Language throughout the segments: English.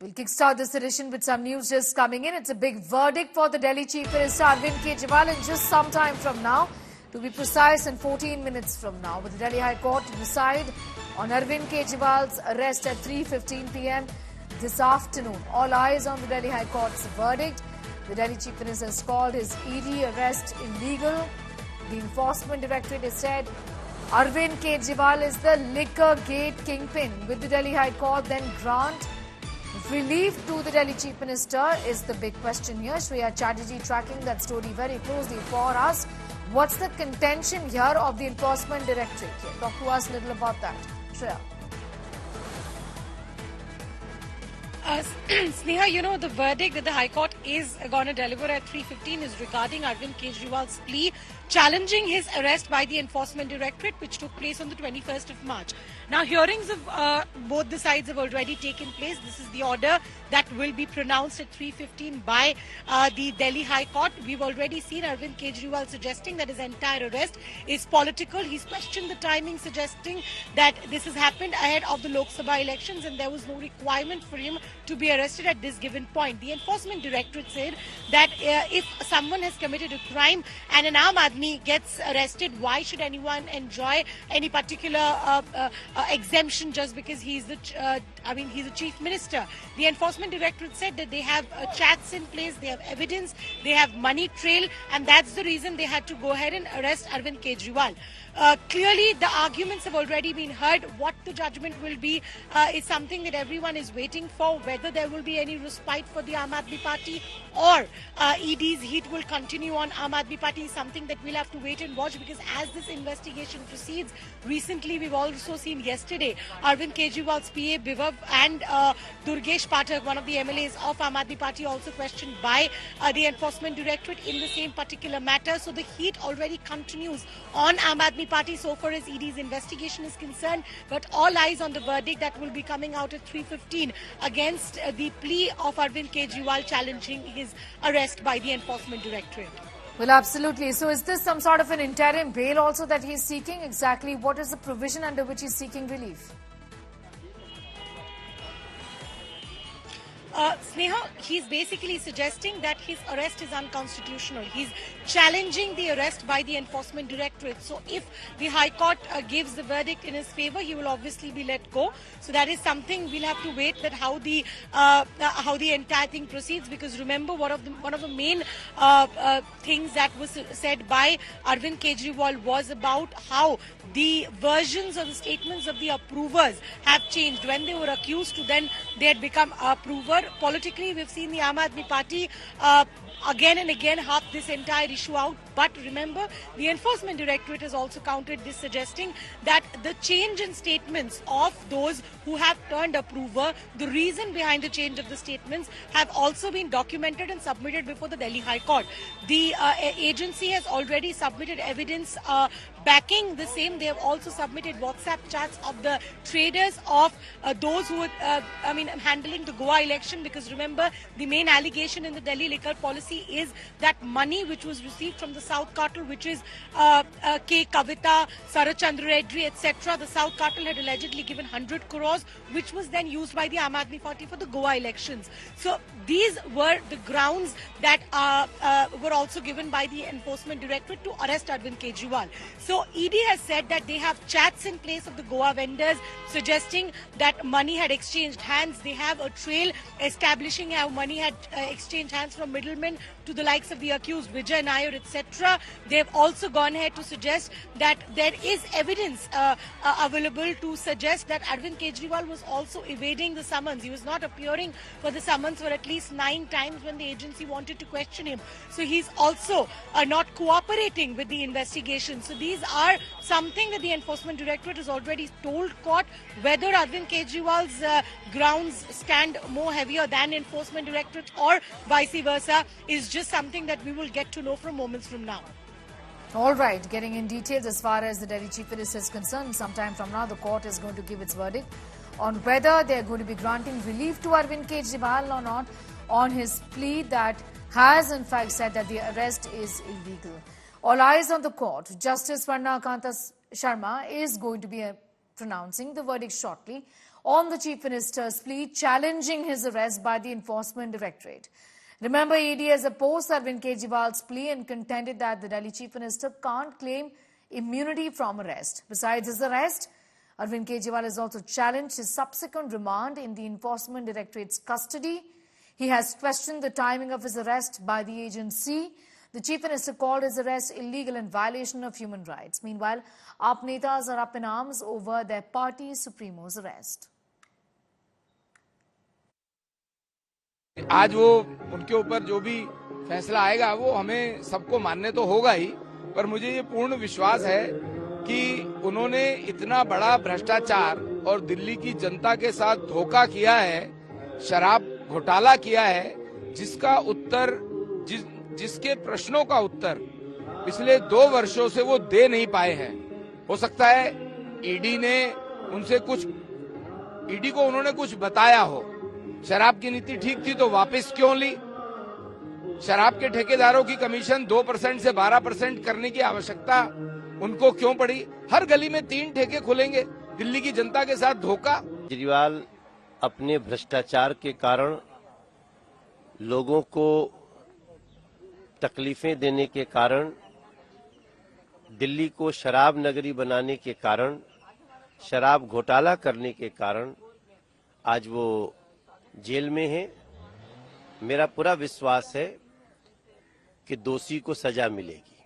We'll kickstart this edition with some news just coming in. It's a big verdict for the Delhi Chief Minister Arvind Kejriwal in just some time from now. To be precise, in 14 minutes from now, with the Delhi High Court to decide on Arvind Kejriwal's arrest at 3:15 p.m. this afternoon. All eyes on the Delhi High Court's verdict. The Delhi Chief Minister has called his ED arrest illegal. The Enforcement Directorate has said Arvind Kejriwal is the liquor gate kingpin. With the Delhi High Court then grant relief to the Delhi Chief Minister is the big question here. Shreya Chatterjee tracking that story very closely for us. What's the contention here of the Enforcement Directorate? Talk to us a little about that. Shreya. Sneha, the verdict that the High Court is going to deliver at 3:15 is regarding Arvind Kejriwal's plea challenging his arrest by the Enforcement Directorate, which took place on the 21st of March. Now, hearings of both the sides have already taken place. This is the order that will be pronounced at 3:15 by the Delhi High Court. We've already seen Arvind Kejriwal suggesting that his entire arrest is political. He's questioned the timing, suggesting that this has happened ahead of the Lok Sabha elections and there was no requirement for him to be arrested at this given point. The Enforcement Directorate said that if someone has committed a crime and an Aam Aadmi gets arrested, why should anyone enjoy any particular exemption just because he's the he's a chief minister? The Enforcement Directorate said that they have chats in place, they have evidence, they have money trail, and that's the reason they had to go ahead and arrest Arvind Kejriwal. Clearly, the arguments have already been heard. What the judgment will be is something that everyone is waiting for. Whether there will be any respite for the Aam Aadmi Party or ED's heat will continue on Aam Aadmi Party is something that we'll have to wait and watch, because as this investigation proceeds, recently we've also seen yesterday Arvind Kejriwal's PA Bibhav and Durgesh Pathak, one of the MLAs of Aam Aadmi Party, also questioned by the Enforcement Directorate in the same particular matter. So the heat already continues on Aam Aadmi Party so far as ED's investigation is concerned, but all eyes on the verdict that will be coming out at 3:15 against the plea of Arvind Kejriwal challenging his arrest by the Enforcement Directorate. Well, absolutely. So is this some sort of an interim bail also that he's seeking? Exactly what is the provision under which he's seeking relief? Sneha, he's basically suggesting that his arrest is unconstitutional. He's challenging the arrest by the Enforcement Directorate. So if the High Court gives the verdict in his favor, he will obviously be let go. So that is something we'll have to wait that how the entire thing proceeds. Because remember, one of the main things that was said by Arvind Kejriwal was about how the versions or the statements of the approvers have changed. When they were accused to then they had become approver. Politically, we've seen the Aam Aadmi Party again and again harp this entire issue out. But remember, the Enforcement Directorate has also countered this, suggesting that the change in statements of those who have turned approver, the reason behind the change of the statements have also been documented and submitted before the Delhi High Court. The agency has already submitted evidence backing the same. They have also submitted WhatsApp chats of the traders of those who were handling the Goa election, because remember, the main allegation in the Delhi liquor policy is that money which was received from the South Cartel, which is K. Kavita, Sarath Chandra Reddy, etc. The South Cartel had allegedly given 100 crores, which was then used by the Aam Aadmi Party for the Goa elections. So these were the grounds that were also given by the Enforcement Directorate to arrest Arvind Kejriwal. So ED has said that they have chats in place of the Goa vendors, suggesting that money had exchanged hands. They have a trail establishing how money had exchanged hands from middlemen to the likes of the accused Vijay Nair, etc. They have also gone ahead to suggest that there is evidence available to suggest that Arvind Kejriwal was also evading the summons. He was not appearing for the summons for at least 9 times when the agency wanted to question him. So he's also not cooperating with the investigation. So these are something that the Enforcement Directorate has already told court. Whether Arvind Kejriwal's grounds stand more heavier than Enforcement Directorate or vice versa is just something that we will get to know from moments from now. All right, getting in details as far as the Delhi Chief Minister is concerned, sometime from now the court is going to give its verdict on whether they are going to be granting relief to Arvind Kejriwal or not on his plea that has in fact said that the arrest is illegal. All eyes on the court. Justice Swarna Akanta Sharma is going to be pronouncing the verdict shortly on the Chief Minister's plea, challenging his arrest by the Enforcement Directorate. Remember, ED has opposed Arvind Kejriwal's plea and contended that the Delhi Chief Minister can't claim immunity from arrest. Besides his arrest, Arvind Kejriwal has also challenged his subsequent remand in the Enforcement Directorate's custody. He has questioned the timing of his arrest by the agency. The Chief Minister called his arrest illegal and violation of human rights. Meanwhile, AAP netas are up in arms over their party supremo's arrest. आज वो उनके ऊपर जो भी फैसला आएगा वो हमें सबको मानने तो होगा ही, पर मुझे ये पूर्ण विश्वास है कि उन्होंने इतना बड़ा भ्रष्टाचार और दिल्ली की जनता के साथ धोखा किया है, शराब घोटाला किया है, जिसका उत्तर जिसके प्रश्नों का उत्तर पिछले 2 वर्षों से वो दे नहीं पाए हैं। हो सकता है ईडी ने उनसे ईडी को उन्होंने कुछ बताया हो। शराब की नीति ठीक थी तो वापस क्यों ली? शराब के ठेकेदारों की कमीशन 2% से 12% करने की आवश्यकता उनको क्यों पड़ी? हर गली में 3 ठेके खुलेंगे। दिल्ली की जनता के साथ धोखा। केजरीवाल अपने भ्रष्टाचार के कारण लोगों को तकलीफें देने के कारण, दिल्ली को शराब नगरी बनाने के कारण, शराब घोटाला करने के कारण आज वो जेल में है। मेरा पूरा विश्वास है कि दोषी को सजा मिलेगी।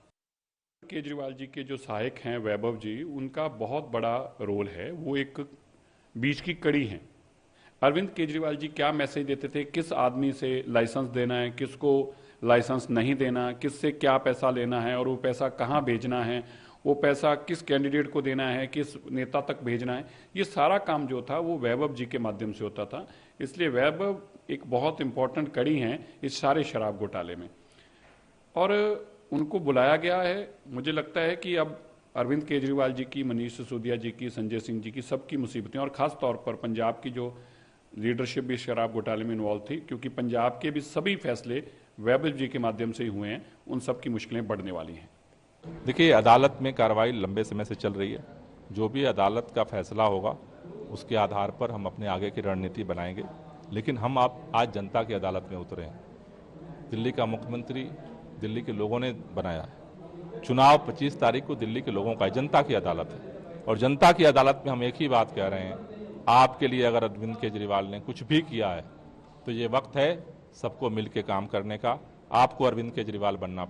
केजरीवाल जी के जो सहायक हैं वैभव जी, उनका बहुत बड़ा रोल है, वो एक बीच की कड़ी हैं। अरविंद केजरीवाल जी क्या मैसेज देते थे, किस आदमी से लाइसेंस देना है, किसको लाइसेंस नहीं देना, किससे क्या पैसा लेना है और वो पैसा कहाँ भेजना है, वो पैसा किस कैंडिडेट को देना है, किस नेता तक भेजना है, ये सारा काम जो था वो वैभव जी के माध्यम से होता था। इसलिए वैभव एक बहुत इंपॉर्टेंट कड़ी हैं इस सारे शराब घोटाले में और उनको बुलाया गया है। मुझे लगता है कि अब अरविंद केजरीवाल जी की, मनीष सिसोदिया जी की, संजय सिंह जी की, सबकी मुसीबतें और खास तौर पर पंजाब की जो लीडरशिप भी शराब घोटाले में इन्वॉल्व थी, क्योंकि पंजाब के भी सभी फैसले वैभव जी के माध्यम से ही हुए हैं, उन सब की मुश्किलें बढ़ने वाली हैं। देखिए, अदालत में कार्रवाई लंबे समय से चल रही है। जो भी अदालत का फैसला होगा उसके आधार पर हम अपने आगे की रणनीति बनाएंगे, लेकिन हम आज जनता की अदालत में उतरे हैं। दिल्ली का मुख्यमंत्री दिल्ली के लोगों ने बनाया है। चुनाव 25 तारीख को दिल्ली के लोगों का, जनता की अदालत है और जनता की अदालत में हम एक ही बात कह रहे हैं, आपके लिए अगर अरविंद केजरीवाल ने कुछ भी किया है तो ये वक्त है सबको मिलकर काम करने का। आपको अरविंद केजरीवाल बनना